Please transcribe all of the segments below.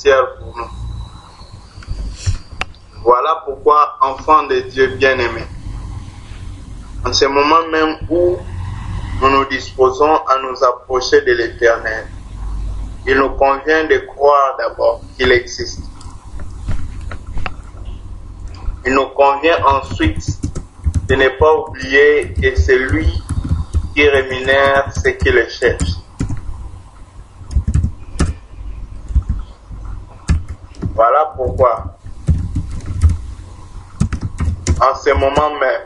spécial pour nous. Voilà pourquoi, enfants de Dieu bien-aimés, en ce moment même où nous nous disposons à nous approcher de l'Éternel, il nous convient de croire d'abord qu'il existe. Il nous convient ensuite de ne pas oublier que c'est lui qui rémunère ceux qui le cherchent. Voilà pourquoi, en ce moment même,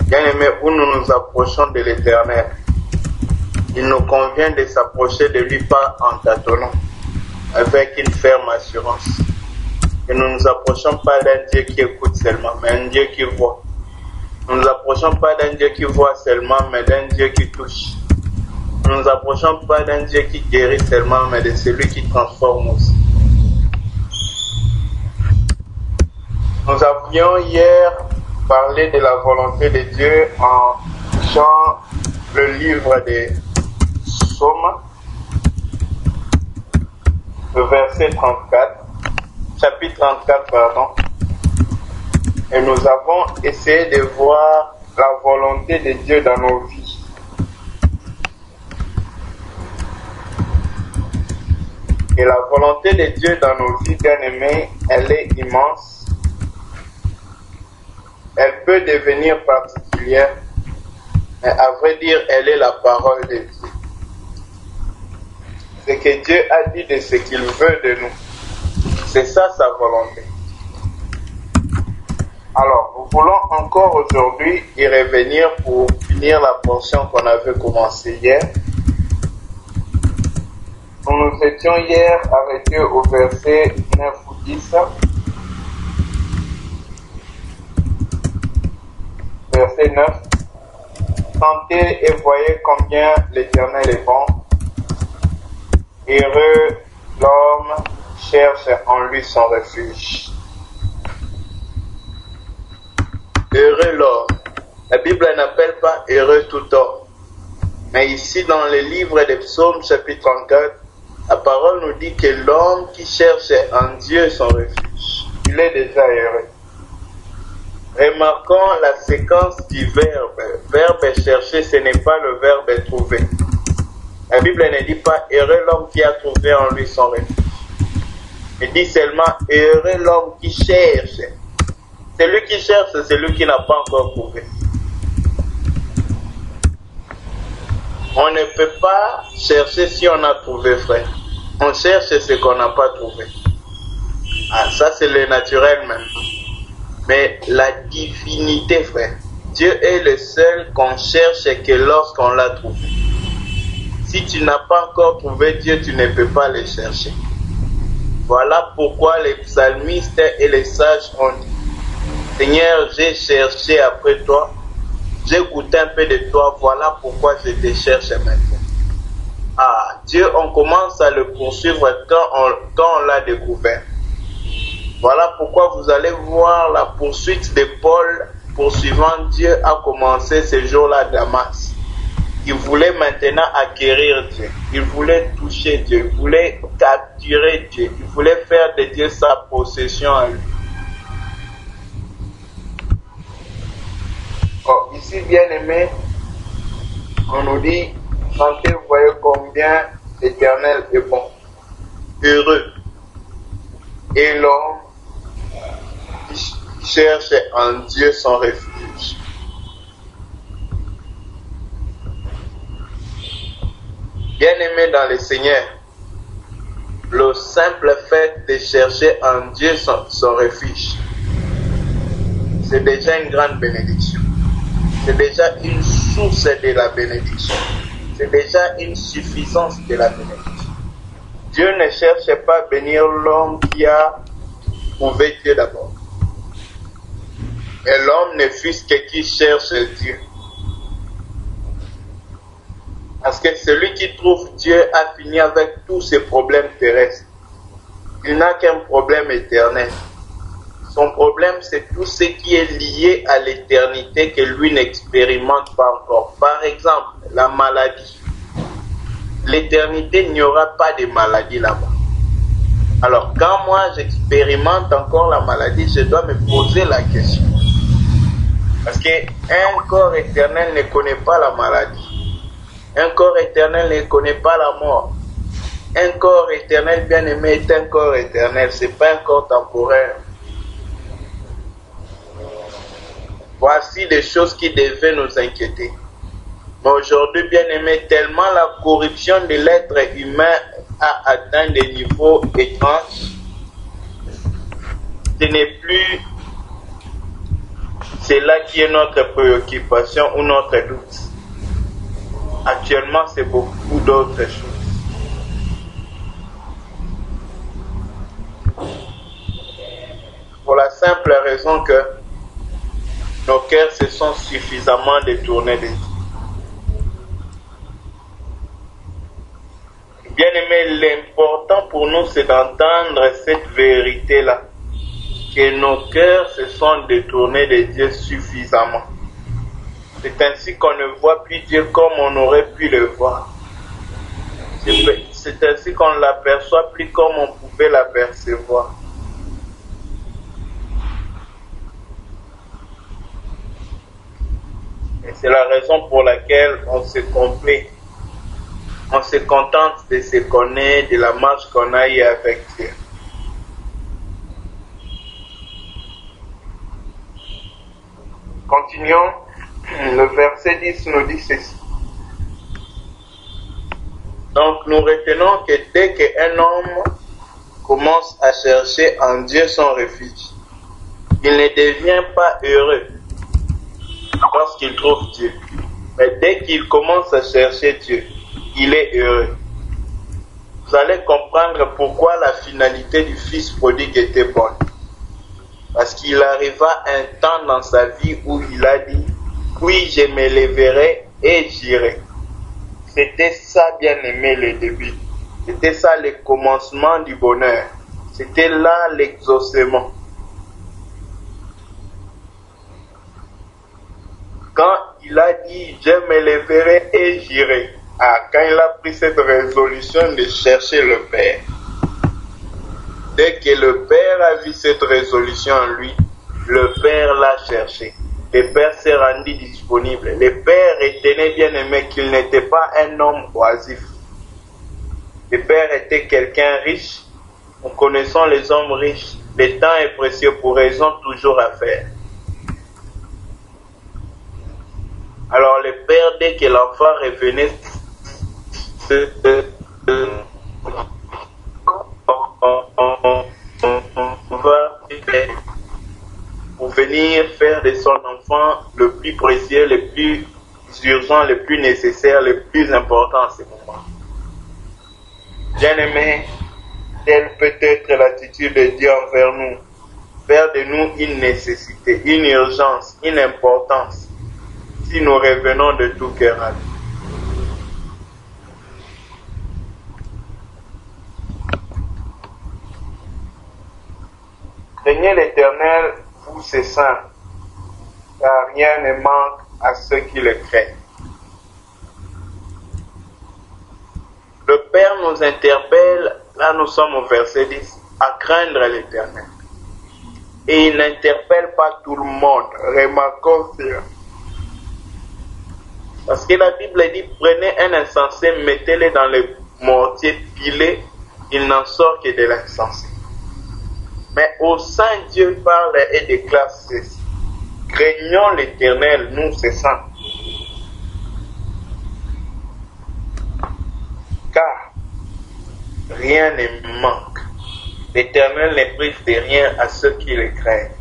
bien-aimés, où nous nous approchons de l'Éternel, il nous convient de s'approcher de lui pas en tâtonnant, avec une ferme assurance. Et nous ne nous approchons pas d'un Dieu qui écoute seulement, mais un Dieu qui voit. Nous ne nous approchons pas d'un Dieu qui voit seulement, mais d'un Dieu qui touche. Nous ne nous approchons pas d'un Dieu qui guérit seulement, mais de celui qui transforme aussi. Nous avions hier parlé de la volonté de Dieu en lisant le livre des Psaumes, le verset 34, chapitre 34, pardon. Et nous avons essayé de voir la volonté de Dieu dans nos vies. Et la volonté de Dieu dans nos vies, bien-aimés, elle est immense. Elle peut devenir particulière, mais à vrai dire, elle est la parole de Dieu. Ce que Dieu a dit de ce qu'il veut de nous, c'est ça sa volonté. Alors, nous voulons encore aujourd'hui y revenir pour finir la portion qu'on avait commencée hier. Nous nous étions hier arrêtés au verset 9 ou 10. Verset 9. Sentez et voyez combien l'Éternel est bon. Heureux l'homme cherche en lui son refuge. Heureux l'homme. La Bible n'appelle pas heureux tout homme. Mais ici dans le livre des Psaumes chapitre 34, la parole nous dit que l'homme qui cherche en Dieu son refuge, il est déjà heureux. Remarquons la séquence du verbe. Verbe chercher, ce n'est pas le verbe trouver. La Bible ne dit pas heureux l'homme qui a trouvé en lui son refuge. Elle dit seulement heureux l'homme qui cherche. Celui qui cherche, c'est celui qui n'a pas encore trouvé. On ne peut pas chercher si on a trouvé, frère. On cherche ce qu'on n'a pas trouvé. Ah, ça c'est le naturel même. Mais la divinité, frère, Dieu est le seul qu'on cherche que lorsqu'on l'a trouvé. Si tu n'as pas encore trouvé Dieu, tu ne peux pas le chercher. Voilà pourquoi les psalmistes et les sages ont dit: Seigneur, j'ai cherché après toi, j'ai goûté un peu de toi, voilà pourquoi je te cherche maintenant. Ah, Dieu, on commence à le poursuivre quand on l'a découvert. Voilà pourquoi vous allez voir la poursuite de Paul poursuivant Dieu a commencé ce jour-là à Damas. Il voulait maintenant acquérir Dieu. Il voulait toucher Dieu. Il voulait capturer Dieu. Il voulait faire de Dieu sa possession à lui. Oh, ici, bien aimé, on nous dit, sentez, voyez combien l'Éternel est bon. Heureux. Et l'homme qui cherche en Dieu son refuge. Bien-aimé dans le Seigneur, le simple fait de chercher en Dieu son refuge, c'est déjà une grande bénédiction. C'est déjà une source de la bénédiction. C'est déjà une suffisance de la bénédiction. Dieu ne cherche pas à bénir l'homme qui a trouvé Dieu d'abord. Et l'homme ne fût que qui cherche Dieu. Parce que celui qui trouve Dieu a fini avec tous ses problèmes terrestres. Il n'a qu'un problème éternel. Son problème, c'est tout ce qui est lié à l'éternité que lui n'expérimente pas encore. Par exemple, la maladie. L'éternité, il n'y aura pas de maladie là-bas. Alors, quand moi j'expérimente encore la maladie, je dois me poser la question. Parce qu'un corps éternel ne connaît pas la maladie. Un corps éternel ne connaît pas la mort. Un corps éternel bien-aimé est un corps éternel, ce n'est pas un corps temporaire. Voici des choses qui devaient nous inquiéter. Mais aujourd'hui, bien-aimé, tellement la corruption de l'être humain a atteint des niveaux étranges, ce n'est plus cela qui est notre préoccupation ou notre doute. Actuellement, c'est beaucoup d'autres choses. Pour la simple raison que nos cœurs se sont suffisamment détournés de Dieu. Bien-aimés, l'important pour nous, c'est d'entendre cette vérité-là, que nos cœurs se sont détournés de Dieu suffisamment. C'est ainsi qu'on ne voit plus Dieu comme on aurait pu le voir. C'est ainsi qu'on ne l'aperçoit plus comme on pouvait l'apercevoir. Et c'est la raison pour laquelle on se complaît. On se contente de ce qu'on est, de la marche qu'on a eue avec Dieu. Continuons. Le verset 10 nous dit ceci. Donc nous retenons que dès qu'un homme commence à chercher en Dieu son refuge, il ne devient pas heureux lorsqu'il trouve Dieu. Mais dès qu'il commence à chercher Dieu, il est heureux. Vous allez comprendre pourquoi la finalité du fils prodigue était bonne. Parce qu'il arriva un temps dans sa vie où il a dit « Oui, je me lèverai et j'irai ». C'était ça, bien-aimé, le début. C'était ça le commencement du bonheur. C'était là l'exaucement. Quand il a dit « Je me lèverai et j'irai », quand il a pris cette résolution de chercher le Père, dès que le Père a vu cette résolution en lui, le Père l'a cherché. Le Père s'est rendu disponible. Le Père retenait, bien aimé, qu'il n'était pas un homme oisif. Le Père était quelqu'un riche. Nous connaissons les hommes riches. Le temps est précieux pour eux, ils ont toujours à faire. Alors le Père, dès que l'enfant revenait, pour venir faire de son enfant le plus précieux, le plus urgent, le plus nécessaire, le plus important à ce moment. Bien-aimé, telle peut être l'attitude de Dieu envers nous. Faire de nous une nécessité, une urgence, une importance, si nous revenons de tout cœur à lui. Craignez l'Éternel, vous ses saints, car rien ne manque à ceux qui le craignent. Le Père nous interpelle, là nous sommes au verset 10, à craindre l'Éternel. Et il n'interpelle pas tout le monde, remarquons cela. Parce que la Bible dit, prenez un insensé, mettez-le dans le mortier pilé, il n'en sort que de l'insensé. Mais au sein, Dieu parle et déclare ceci. Craignons l'Éternel, nous ses saints. Car rien ne manque. L'Éternel ne prive de rien à ceux qui le craignent.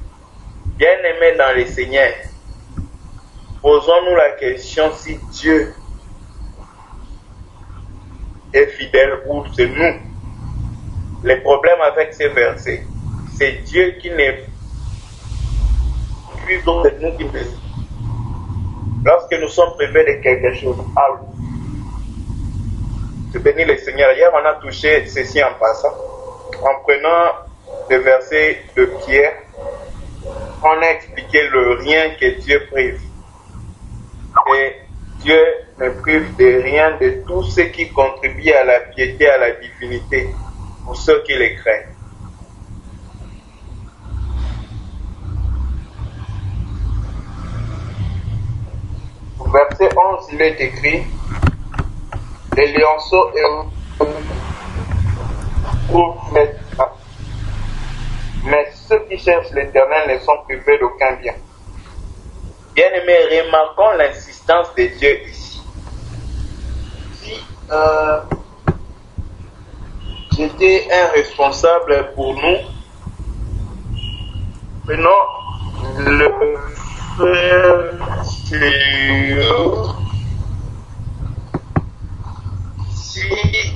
Bien-aimés dans le Seigneur, posons-nous la question si Dieu est fidèle ou c'est nous. Le problème avec ces versets, c'est Dieu qui n'est plus donc de nous qui nous. Lorsque nous sommes privés de quelque chose, je bénis le Seigneur. Hier, on a touché ceci en passant. En prenant le verset de Pierre, on a expliqué le rien que Dieu prive. Et Dieu ne prive de rien de tout ce qui contribue à la piété, à la divinité. pour ceux qui les craignent. Au verset 11, il est écrit: les lionceaux et mais ceux qui cherchent l'Éternel ne sont privés d'aucun bien. Bien-aimés, remarquons l'insistance de Dieu ici. Si j'étais un responsable pour nous, prenons le frère si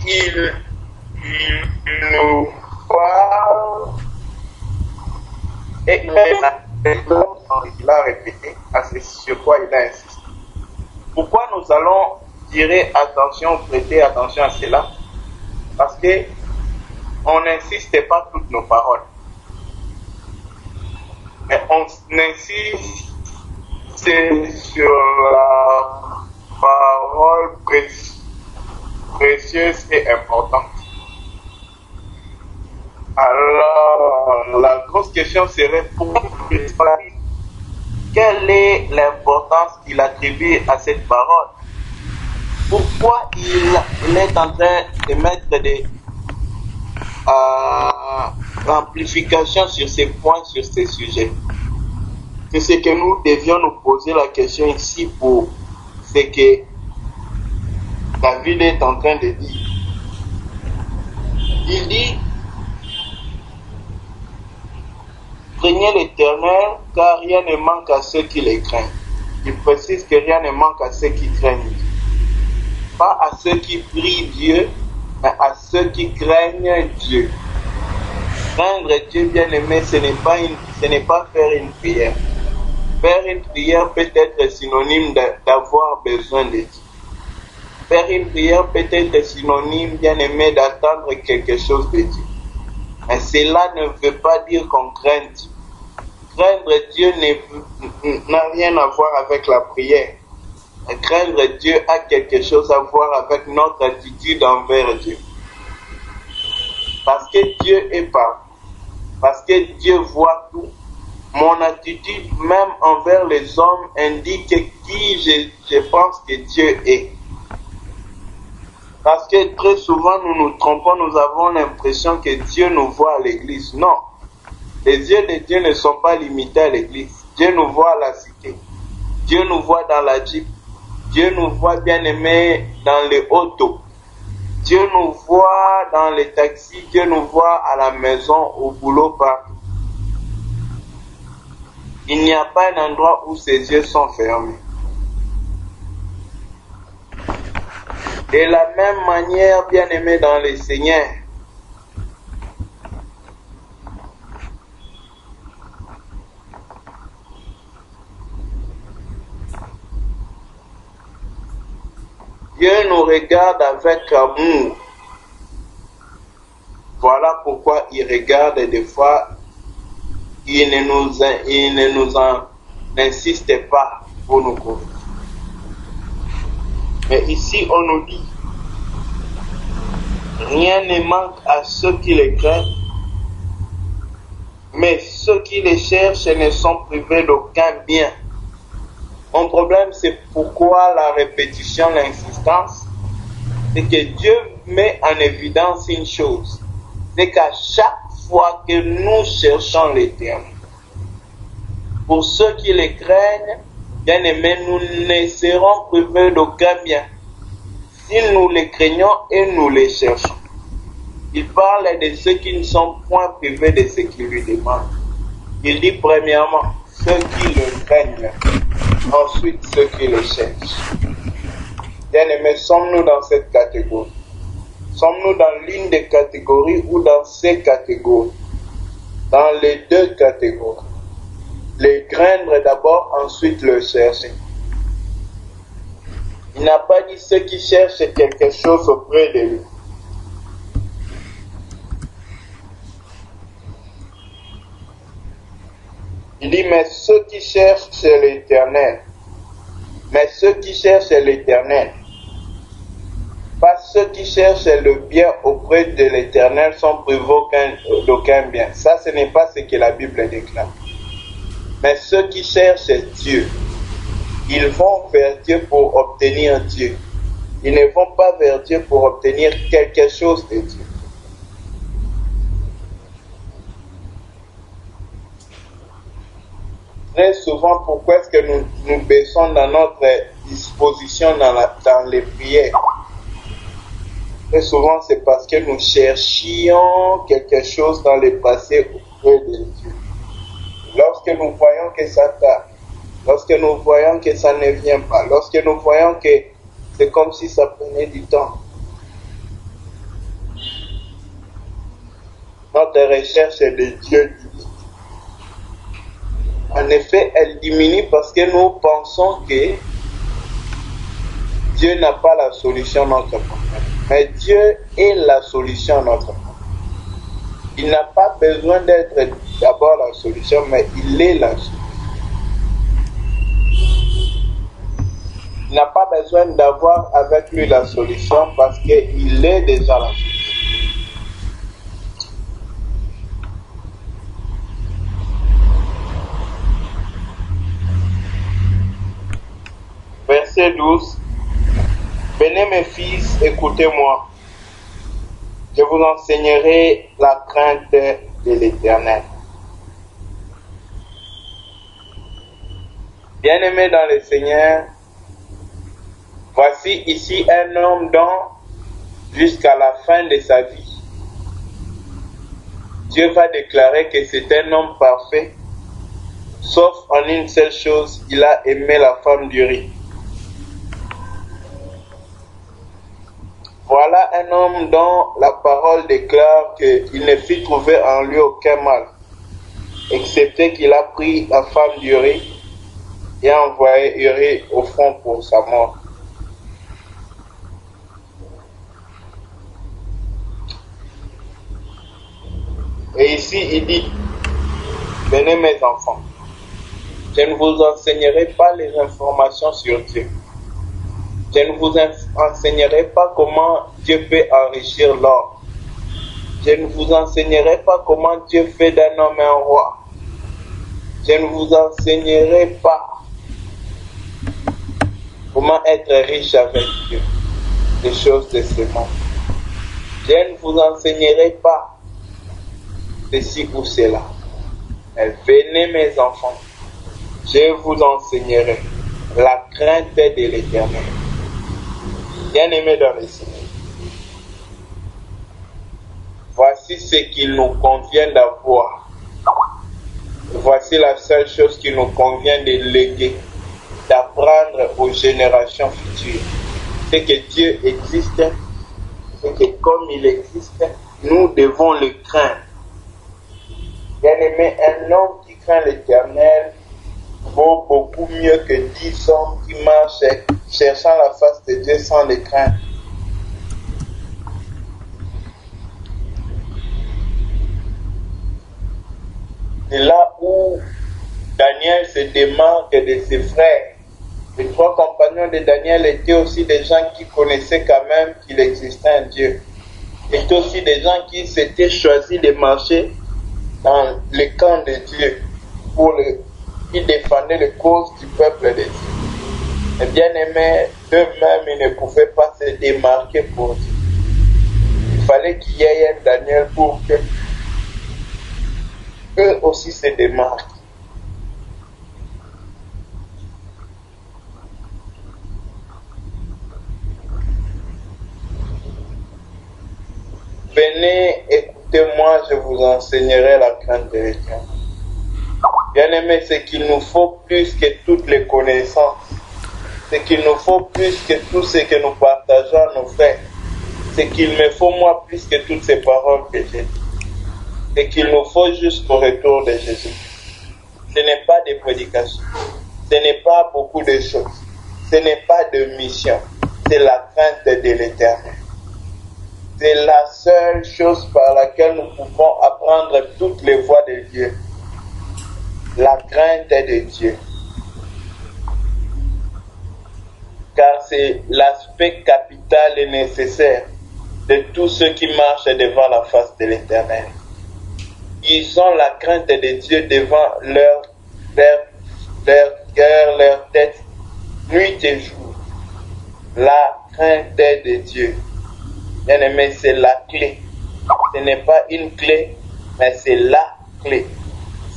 il nous parle et il a répété, c'est sur quoi il a insisté. Pourquoi nous allons tirer attention, prêter attention à cela? Parce que on n'insiste pas toutes nos paroles, mais on insiste sur la parole précieuse et importante. Alors, la grosse question serait pour quelle est l'importance qu'il attribue à cette parole? Pourquoi il est en train de mettre des amplifications sur ces points, sur ces sujets? C'est ce que nous devions nous poser la question ici pour ce que David est en train de dire. Il dit: craignez l'Éternel, car rien ne manque à ceux qui les craignent. Il précise que rien ne manque à ceux qui craignent Dieu. Pas à ceux qui prient Dieu, mais à ceux qui craignent Dieu. Craindre Dieu, bien-aimé, ce n'est pas faire une prière. Faire une prière peut être synonyme d'avoir besoin de Dieu. Faire une prière peut être synonyme, bien-aimé, d'attendre quelque chose de Dieu. Mais cela ne veut pas dire qu'on craint Dieu. Craindre Dieu n'a rien à voir avec la prière. Et craindre Dieu a quelque chose à voir avec notre attitude envers Dieu. Parce que Dieu est partout. Parce que Dieu voit tout. Mon attitude même envers les hommes indique qui je pense que Dieu est. Parce que très souvent nous nous trompons, nous avons l'impression que Dieu nous voit à l'église. Non, les yeux de Dieu ne sont pas limités à l'église. Dieu nous voit à la cité. Dieu nous voit dans la Jeep. Dieu nous voit, bien-aimés, dans les autos. Dieu nous voit dans les taxis. Dieu nous voit à la maison, au boulot, partout. Il n'y a pas un endroit où ses yeux sont fermés. De la même manière, bien-aimés dans le Seigneur, Dieu nous regarde avec amour. Voilà pourquoi il regarde des fois, il ne nous insiste pas pour nous corriger. Mais ici, on nous dit, rien ne manque à ceux qui les craignent, mais ceux qui les cherchent ne sont privés d'aucun bien. Mon problème, c'est pourquoi la répétition, l'insistance, c'est que Dieu met en évidence une chose, c'est qu'à chaque fois que nous cherchons l'Éternel, pour ceux qui les craignent, bien-aimés, nous ne serons privés d'aucun bien si nous les craignons et nous les cherchons. Il parle de ceux qui ne sont point privés de ce qu'il lui demande. Il dit premièrement, ceux qui le craignent, ensuite ceux qui le cherchent. Bien-aimés, sommes-nous dans cette catégorie? Sommes-nous dans l'une des catégories ou dans ces catégories? Dans les deux catégories. Les craindre d'abord, ensuite le chercher. Il n'a pas dit ceux qui cherchent quelque chose auprès de lui. Il dit, mais ceux qui cherchent l'Éternel. Mais ceux qui cherchent l'Éternel. Pas ceux qui cherchent le bien auprès de l'Éternel sont privés d'aucun bien. Ça, ce n'est pas ce que la Bible déclare. Mais ceux qui cherchent Dieu, ils vont vers Dieu pour obtenir Dieu. Ils ne vont pas vers Dieu pour obtenir quelque chose de Dieu. Très souvent, pourquoi est-ce que nous baissons dans notre disposition dans les prières? Très souvent, c'est parce que nous cherchions quelque chose dans le passé auprès de Dieu. Lorsque nous voyons que ça tarde, lorsque nous voyons que ça ne vient pas, lorsque nous voyons que c'est comme si ça prenait du temps, notre recherche de Dieu diminue. En effet, elle diminue parce que nous pensons que Dieu n'a pas la solution à notre problème. Mais Dieu est la solution à notre problème. Il n'a pas besoin d'être d'abord la solution, mais il est la solution. Il n'a pas besoin d'avoir avec lui la solution parce qu'il est déjà la solution. Verset 12. Venez mes fils, écoutez-moi. Je vous enseignerai la crainte de l'Éternel. Bien-aimés dans le Seigneur, voici ici un homme dont, jusqu'à la fin de sa vie, Dieu va déclarer que c'est un homme parfait, sauf en une seule chose, il a aimé la femme d'Uri. Voilà un homme dont la parole déclare qu'il ne fit trouver en lui aucun mal, excepté qu'il a pris la femme d'Uri et a envoyé Uri au front pour sa mort. Et ici, il dit, venez mes enfants, je ne vous enseignerai pas les informations sur Dieu. Je ne vous enseignerai pas comment Dieu peut enrichir l'or. Je ne vous enseignerai pas comment Dieu fait d'un homme un roi. Je ne vous enseignerai pas comment être riche avec Dieu, des choses de ce monde. Je ne vous enseignerai pas ceci ou cela. Mais venez mes enfants, je vous enseignerai la crainte de l'Éternel. Bien-aimés dans le Seigneur, voici ce qu'il nous convient d'avoir. Voici la seule chose qu'il nous convient de léguer, d'apprendre aux générations futures. C'est que Dieu existe, c'est que comme il existe, nous devons le craindre. Bien-aimé, un homme qui craint l'Éternel vaut beaucoup mieux que 10 hommes qui marchent cherchant la face de Dieu sans le craindre. C'est là où Daniel se démarque de ses frères. Les 3 compagnons de Daniel étaient aussi des gens qui connaissaient quand même qu'il existait un Dieu. Étaient aussi des gens qui s'étaient choisis de marcher dans le camp de Dieu qui défendaient les causes du peuple de Dieu. Et bien aimés, eux-mêmes, ils ne pouvaient pas se démarquer pour Dieu. Il fallait qu'il y ait un Daniel pour que eux aussi se démarquent. Venez, écoutez-moi, je vous enseignerai la crainte de l'Éternel. Bien-aimés, c'est qu'il nous faut plus que toutes les connaissances. C'est qu'il nous faut plus que tout ce que nous partageons à nos frères. C'est qu'il me faut moi plus que toutes ces paroles que j'ai dites. C'est qu'il nous faut jusqu'au retour de Jésus. Ce n'est pas des prédications. Ce n'est pas beaucoup de choses. Ce n'est pas de mission. C'est la crainte de l'Éternel. C'est la seule chose par laquelle nous pouvons apprendre toutes les voies de Dieu. La crainte de Dieu. car c'est l'aspect capital et nécessaire de tous ceux qui marchent devant la face de l'Éternel. Ils ont la crainte de Dieu devant leur cœur, leur tête, nuit et jour. La crainte de Dieu. Bien aimé, c'est la clé. Ce n'est pas une clé, mais c'est la clé.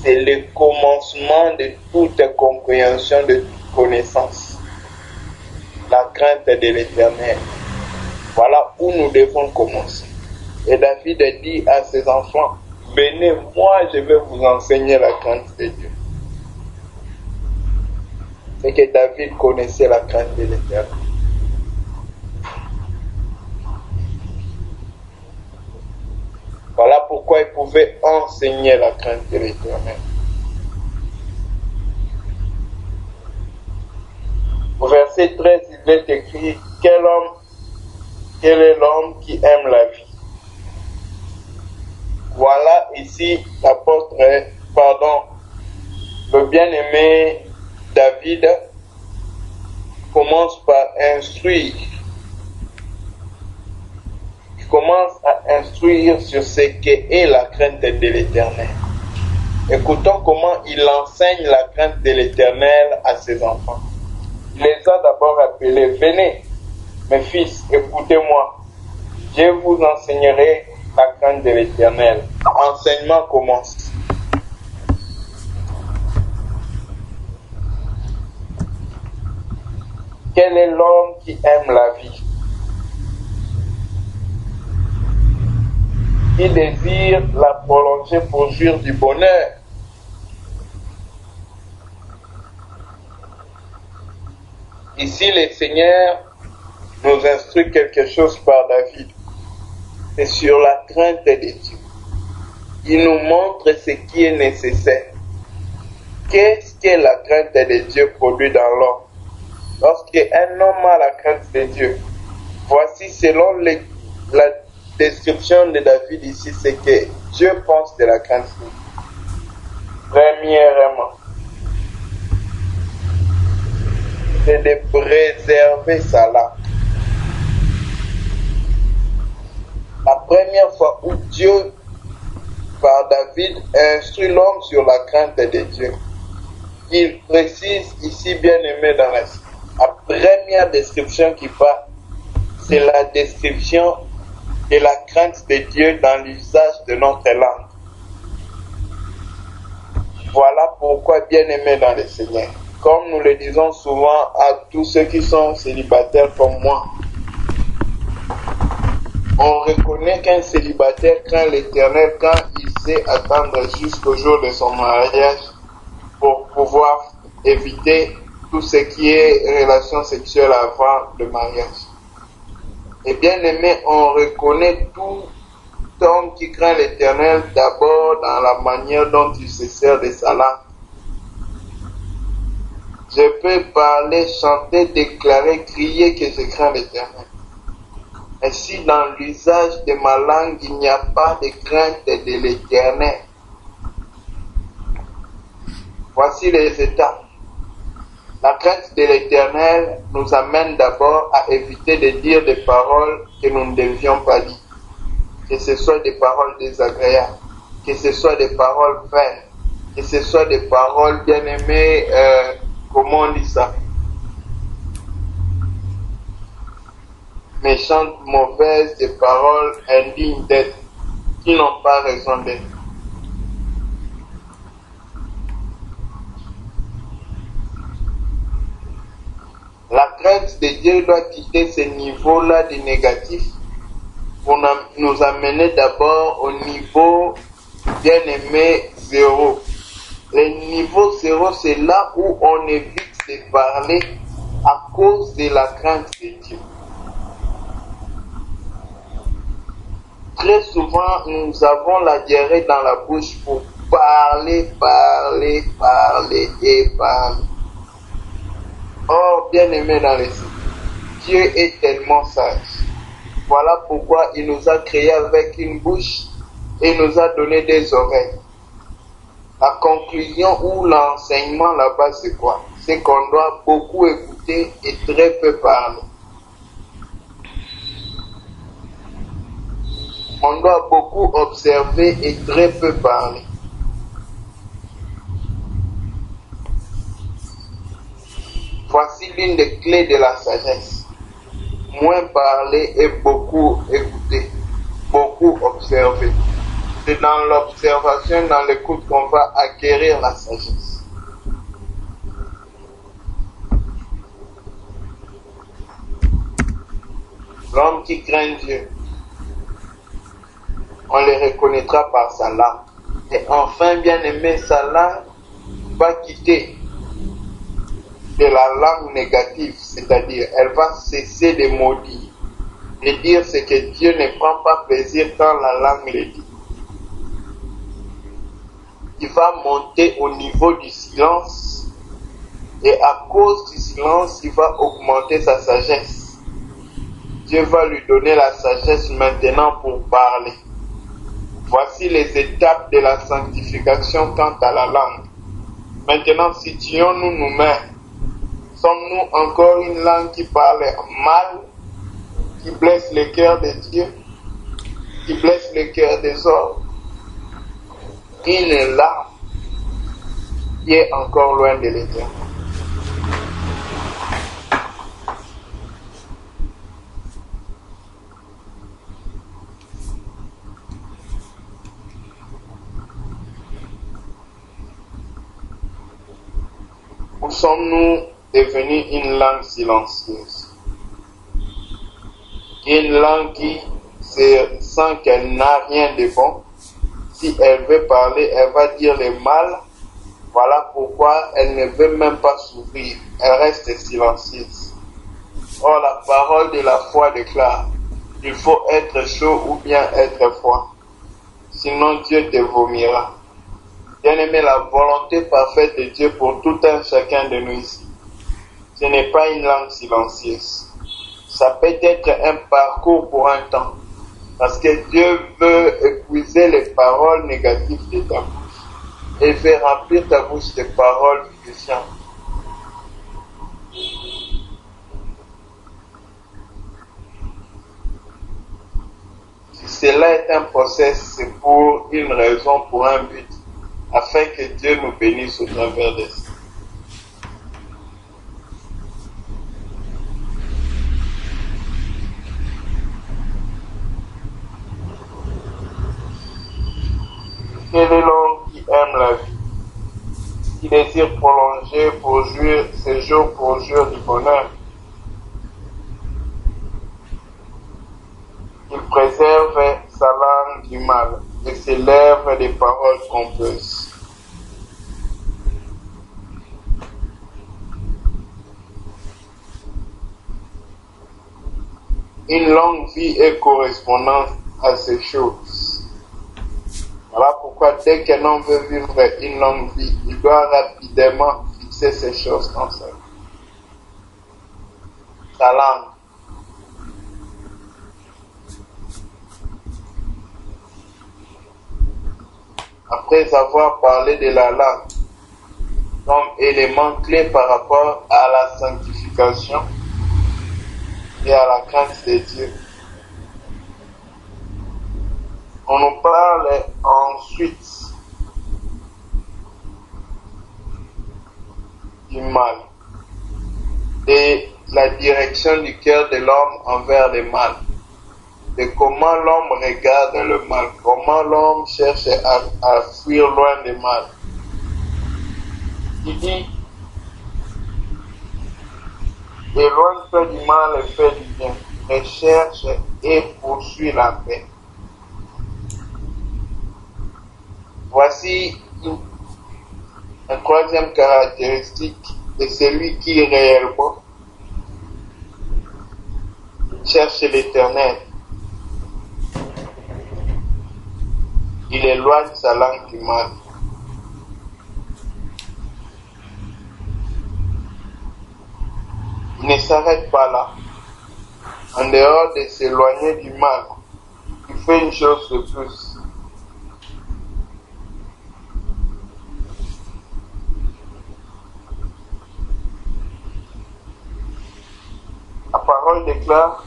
C'est le commencement de toute compréhension, de toute connaissance. La crainte de l'Éternel. Voilà où nous devons commencer. Et David a dit à ses enfants, venez, moi je vais vous enseigner la crainte de Dieu. C'est que David connaissait la crainte de l'Éternel. Voilà pourquoi il pouvait enseigner la crainte de l'Éternel. Au verset 13, il est écrit, quel est l'homme qui aime la vie? Voilà ici le bien-aimé David commence par instruire. Il commence à instruire sur ce qu'est la crainte de l'Éternel. Écoutons comment il enseigne la crainte de l'Éternel à ses enfants. Il les a d'abord appelés, venez, mes fils, écoutez-moi, je vous enseignerai la crainte de l'Éternel. L'enseignement commence. Quel est l'homme qui aime la vie? Qui désire la prolonger pour jouir du bonheur? Ici, le Seigneur nous instruit quelque chose par David. C'est sur la crainte de Dieu. Il nous montre ce qui est nécessaire. Qu'est-ce que la crainte de Dieu produit dans l'homme? Lorsqu'un homme a la crainte de Dieu, voici selon la description de David ici, c'est que Dieu pense de la crainte de Dieu. Premièrement, c'est de préserver sa langue. La première fois où Dieu, par David, instruit l'homme sur la crainte de Dieu, il précise ici, bien aimé, dans la première description qui parle, c'est la description de la crainte de Dieu dans l'usage de notre langue. Voilà pourquoi, bien aimé dans le Seigneur, comme nous le disons souvent à tous ceux qui sont célibataires comme moi, on reconnaît qu'un célibataire craint l'Éternel quand il sait attendre jusqu'au jour de son mariage pour pouvoir éviter tout ce qui est relation sexuelle avant le mariage. Et bien aimé, on reconnaît tout homme qui craint l'Éternel d'abord dans la manière dont il se sert de sa langue. Je peux parler, chanter, déclarer, crier que je crains l'Éternel. Et si dans l'usage de ma langue, il n'y a pas de crainte de l'Éternel, voici les étapes. La crainte de l'Éternel nous amène d'abord à éviter de dire des paroles que nous ne devions pas dire. Que ce soit des paroles désagréables, que ce soit des paroles vaines, que ce soit des paroles bien-aimées, comment on dit ça? Méchantes, mauvaises, des paroles indignes d'être, qui n'ont pas raison d'être. La crainte de Dieu doit quitter ce niveau-là de négatif pour nous amener d'abord au niveau bien-aimé 0. Le niveau 0, c'est là où on évite de parler à cause de la crainte de Dieu. Très souvent, nous avons la diarrhée dans la bouche pour parler. Or, bien aimé dans les cieux, Dieu est tellement sage. Voilà pourquoi il nous a créés avec une bouche et nous a donné des oreilles. La conclusion ou l'enseignement là-bas, c'est quoi? c'est qu'on doit beaucoup écouter et très peu parler. On doit beaucoup observer et très peu parler. Voici l'une des clés de la sagesse. Moins parler et beaucoup écouter, beaucoup observer. C'est dans l'observation, dans l'écoute qu'on va acquérir la sagesse. L'homme qui craint Dieu, on le reconnaîtra par sa langue. Et enfin, bien aimé, sa langue va quitter de la langue négative, c'est-à-dire elle va cesser de maudire, de dire ce que Dieu ne prend pas plaisir quand la langue le dit. Il va monter au niveau du silence et à cause du silence, il va augmenter sa sagesse. Dieu va lui donner la sagesse maintenant pour parler. Voici les étapes de la sanctification quant à la langue. Maintenant, situons-nous nous-mêmes. Sommes-nous encore une langue qui parle mal, qui blesse le cœur de Dieu, qui blesse le cœur des hommes? Une langue qui est encore loin de l'Éternel. Où sommes-nous devenus une langue silencieuse? Une langue qui sent qu'elle n'a rien de bon. Si elle veut parler, elle va dire le mal. Voilà pourquoi elle ne veut même pas s'ouvrir. Elle reste silencieuse. Or, la parole de la foi déclare: il faut être chaud ou bien être froid. Sinon, Dieu te vomira. Bien-aimé, la volonté parfaite de Dieu pour tout un chacun de nous ici, ce n'est pas une langue silencieuse. Ça peut être un parcours pour un temps. Parce que Dieu veut épuiser les paroles négatives de ta bouche et veut remplir ta bouche de paroles vivifiantes. Si cela est un process, c'est pour une raison, pour un but, afin que Dieu nous bénisse au travers de ça. Quel est l'homme qui aime la vie, qui désire prolonger pour jouir ses jours pour jouir du bonheur? Il préserve sa langue du mal et ses lèvres des paroles trompeuses. Une longue vie est correspondante à ces choses. Voilà pourquoi dès qu'un homme veut vivre une longue vie, il doit rapidement fixer ces choses dans sa vie. Sa langue. Après avoir parlé de la langue comme élément clé par rapport à la sanctification et à la crainte de Dieu, on nous parle ensuite du mal, de la direction du cœur de l'homme envers le mal, de comment l'homme regarde le mal, comment l'homme cherche à fuir loin du mal. Il dit: éloigne-toi du mal et fais du bien, recherche et poursuis la paix. Voici une troisième caractéristique de celui qui réellement cherche l'Éternel. Il éloigne sa langue du mal. Il ne s'arrête pas là. En dehors de s'éloigner du mal, il fait une chose de plus. parole déclare: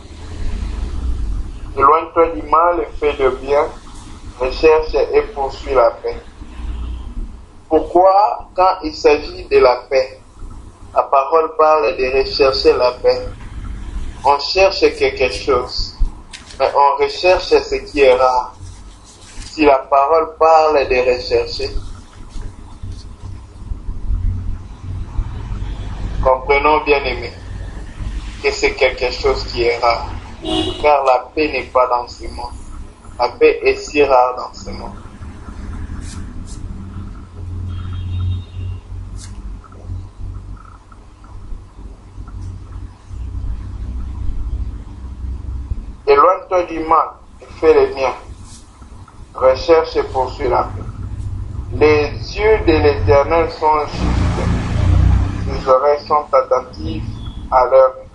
éloigne-toi du mal et fais le bien, recherche et poursuis la paix. Pourquoi, quand il s'agit de la paix, la parole parle de rechercher la paix? On cherche quelque chose, mais on recherche ce qui est rare. Si la parole parle de rechercher, comprenons bien aimé que c'est quelque chose qui est rare, car la paix n'est pas dans ce monde. La paix est si rare dans ce monde. Éloigne-toi du mal et fais le bien. Recherche et poursuis la paix. Les yeux de l'Éternel sont justes, ses oreilles sont attentives à leur vie.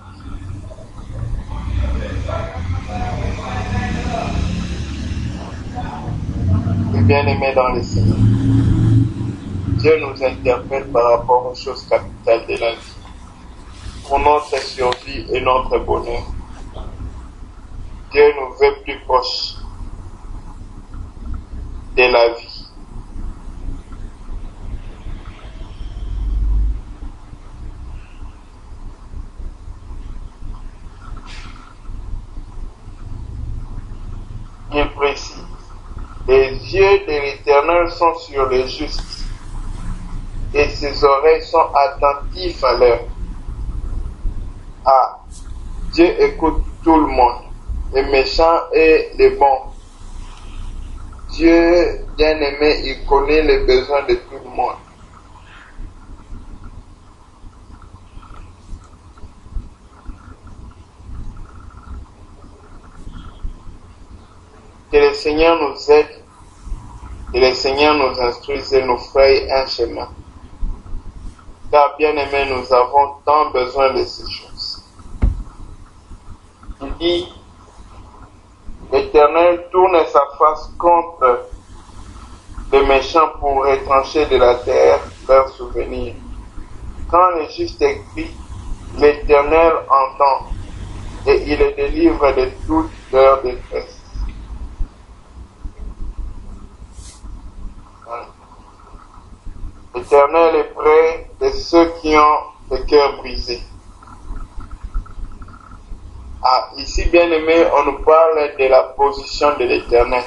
Et bien aimé dans le Seigneur, Dieu nous interpelle par rapport aux choses capitales de la vie, pour notre survie et notre bonheur. Dieu nous veut plus proches de la vie. Il précise: les yeux de l'Éternel sont sur les justes, et ses oreilles sont attentives à leur. Ah, Dieu écoute tout le monde, les méchants et les bons. Dieu, bien-aimé, il connaît les besoins de tout le monde. Que le Seigneur nous aide, que le Seigneur nous instruise et nous fraye un chemin. Car, bien-aimé, nous avons tant besoin de ces choses. Il dit: l'Éternel tourne sa face contre les méchants pour retrancher de la terre leurs souvenirs. Quand les justes crient, l'Éternel entend et il les délivre de toute leur détresse. L'Éternel est près de ceux qui ont le cœur brisé. Ah, ici, bien-aimé, on nous parle de la position de l'Éternel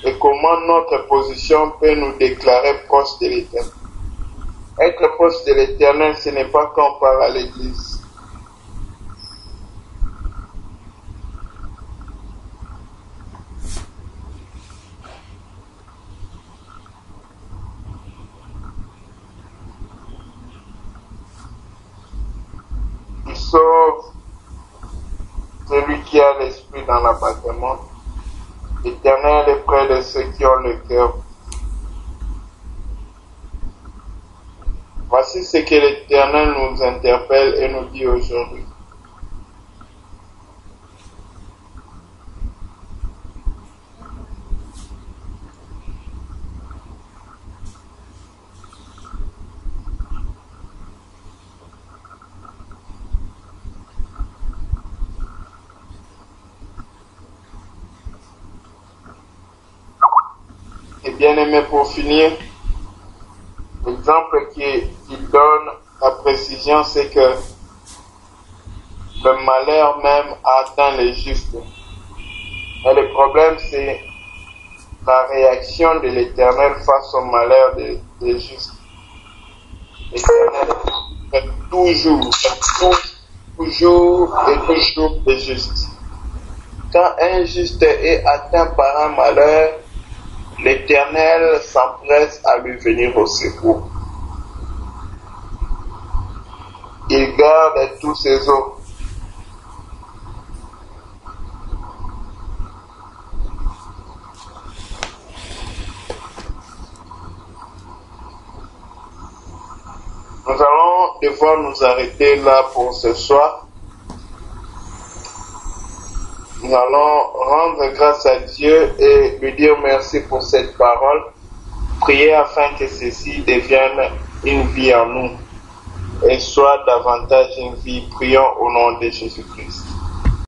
et comment notre position peut nous déclarer proche de l'Éternel. Être proche de l'Éternel, ce n'est pas qu'on part à l'église. Il sauve celui qui a l'esprit dans l'abattement. L'Éternel est près de ceux qui ont le cœur. Voici ce que l'Éternel nous interpelle et nous dit aujourd'hui. Et bien aimé, pour finir, l'exemple qu'il donne, la précision, c'est que le malheur même atteint les justes. Et le problème, c'est la réaction de l'Éternel face au malheur des justes. L'Éternel est toujours des justes. Quand un juste est atteint par un malheur, l'Éternel s'empresse à lui venir au secours. Il garde tous ses eaux. Nous allons devoir nous arrêter là pour ce soir. Nous allons rendre grâce à Dieu et lui dire merci pour cette parole. Prier afin que ceci devienne une vie en nous. et soit davantage une vie. Prions au nom de Jésus-Christ.